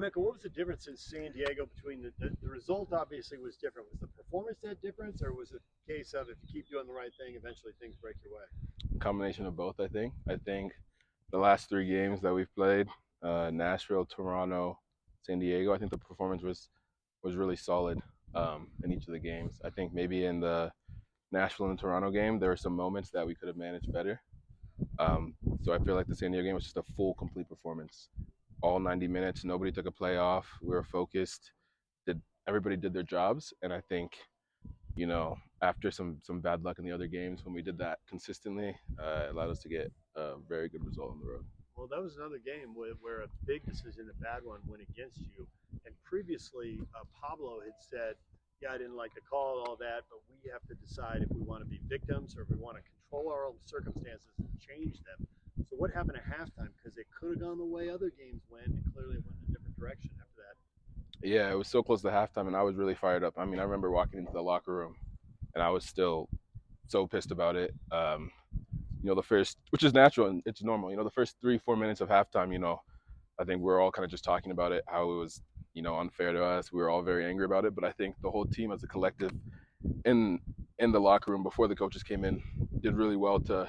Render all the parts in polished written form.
Emeka, what was the difference in San Diego between the result obviously was different. Was the performance that difference, or was it a case of if you keep doing the right thing, eventually things break your way? Combination of both, I think. I think the last three games that we've played, Nashville, Toronto, San Diego, I think the performance was really solid in each of the games. I think maybe in the Nashville and Toronto game, there were some moments that we could have managed better. So I feel like the San Diego game was just a full, complete performance. All 90 minutes, nobody took a play off. We were focused. Did everybody did their jobs, and I think after some bad luck in the other games, when we did that consistently, it allowed us to get a very good result on the road. Well, that was another game where a big decision, a bad one, went against you. And previously, Pablo had said, "Yeah, I didn't like the call and all that, but we have to decide if we want to be victims or if we want to control our own circumstances and change them." So, what happened at halftime? Because it could have gone the way other games went, and clearly it went in a different direction after that. Yeah, it was so close to halftime, and I was really fired up. I mean, I remember walking into the locker room, and I was still so pissed about it. The first, which is natural and it's normal. The first 3-4 minutes of halftime, I think we're all kind of just talking about it, how it was, unfair to us. We were all very angry about it, but I think the whole team as a collective in in the locker room before the coaches came in did really well to,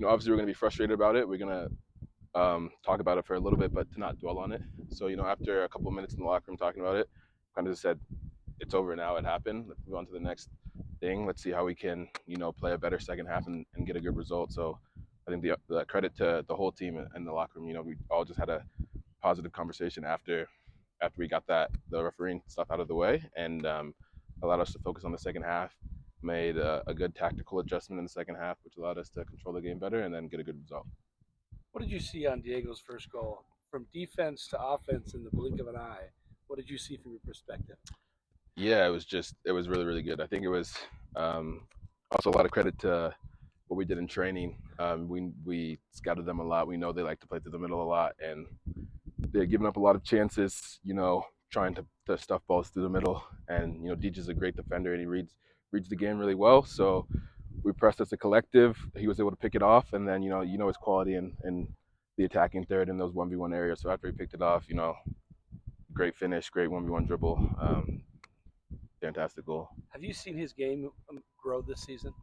obviously we're going to be frustrated about it. We're going to talk about it for a little bit, but to not dwell on it. So, after a couple of minutes in the locker room talking about it, kind of just said, it's over now. It happened. Let's move on to the next thing. Let's see how we can, play a better second half and get a good result. So I think the credit to the whole team and the locker room, we all just had a positive conversation after we got the refereeing stuff out of the way, and allowed us to focus on the second half. Made a good tactical adjustment in the second half, which allowed us to control the game better and then get a good result. What did you see on Diego's first goal? From defense to offense in the blink of an eye, what did you see from your perspective? Yeah, it was really, really good. I think it was also a lot of credit to what we did in training. We scouted them a lot. We know they like to play through the middle a lot, and they're giving up a lot of chances. Trying to stuff balls through the middle. And Deej is a great defender, and he reads the game really well. So we pressed as a collective. He was able to pick it off, and then his quality in the attacking third in those 1v1 areas. So after he picked it off, great finish, great 1v1 dribble. Fantastic goal. Have you seen his game grow this season?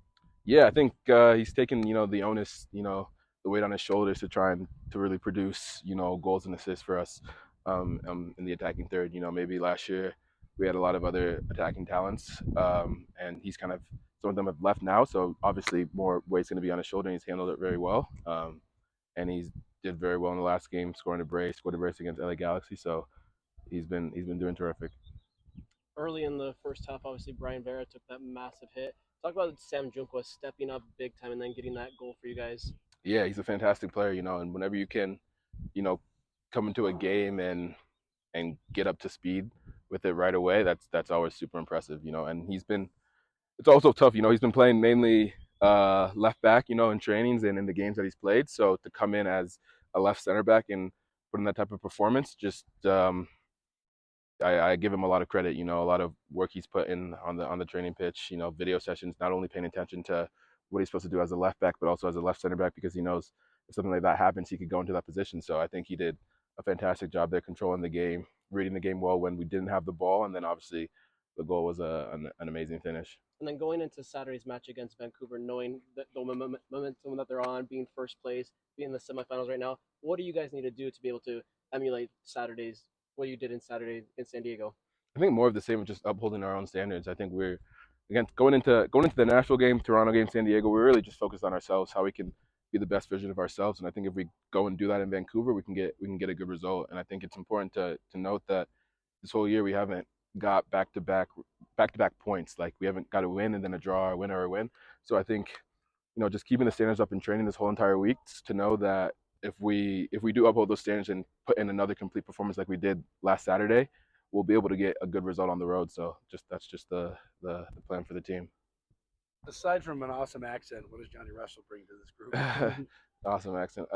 Yeah, I think he's taken the onus, the weight on his shoulders to try and to really produce goals and assists for us in the attacking third. Maybe last year we had a lot of other attacking talents, and he's kind of some of them have left now, so obviously more weight's going to be on his shoulder, and he's handled it very well. And he's did very well in the last game, scored a brace against LA Galaxy. So he's been doing terrific. Early in the first half, obviously Brian Vera took that massive hit. Talk about Sam Junqua stepping up big time and then getting that goal for you guys. Yeah, he's a fantastic player, and whenever you can, come into a game and get up to speed with it right away, that's always super impressive, and it's also tough, he's been playing mainly left back, in trainings and in the games that he's played. So to come in as a left center back and put in that type of performance, just I give him a lot of credit. A lot of work he's put in on the training pitch. Video sessions, not only paying attention to what he's supposed to do as a left back, but also as a left center back, because he knows if something like that happens, he could go into that position. So I think he did a fantastic job there, controlling the game, reading the game well when we didn't have the ball, and then obviously the goal was an amazing finish. And then going into Saturday's match against Vancouver, knowing that the momentum that they're on, being first place, being in the semifinals right now, what do you guys need to do to be able to emulate Saturday's what you did in Saturday in San Diego? I think more of the same, just upholding our own standards. I think we're again going into the Nashville game, Toronto game, San Diego. We're really just focused on ourselves, how we can be the best version of ourselves. And I think if we go and do that in Vancouver, we can get a good result. And I think it's important to note that this whole year we haven't got back to back points. Like we haven't got a win and then a draw, or a win or a win. So I think just keeping the standards up in training this whole entire week, to know that if we do uphold those standards and put in another complete performance like we did last Saturday, we'll be able to get a good result on the road. So that's just the plan for the team. Aside from an awesome accent, what does Johnny Russell bring to this group? Awesome accent.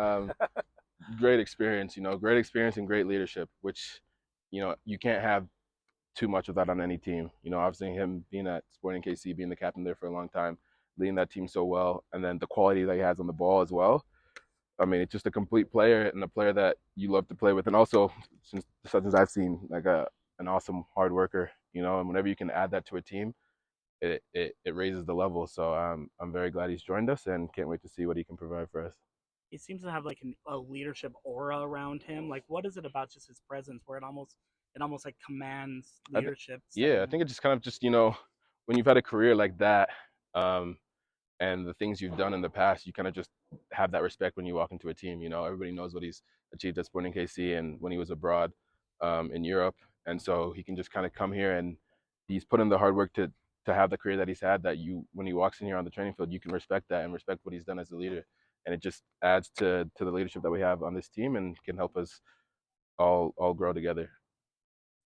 Great experience, great experience and great leadership, which, you can't have too much of that on any team. Obviously him being at Sporting KC, being the captain there for a long time, leading that team so well, and then the quality that he has on the ball as well. I mean, it's just a complete player and a player that you love to play with, and also since I've seen like an awesome hard worker, and whenever you can add that to a team, it raises the level. So I'm very glad he's joined us and can't wait to see what he can provide for us. He seems to have like a leadership aura around him. Like, what is it about just his presence where it almost like commands leadership? Yeah, I think it just kind of just when you've had a career like that, um, and the things you've done in the past, you kind of just have that respect when you walk into a team. Everybody knows what he's achieved at Sporting KC and when he was abroad in Europe, and so he can just kind of come here and he's put in the hard work to have the career that he's had. That when he walks in here on the training field, you can respect that and respect what he's done as a leader, and it just adds to the leadership that we have on this team and can help us all grow together.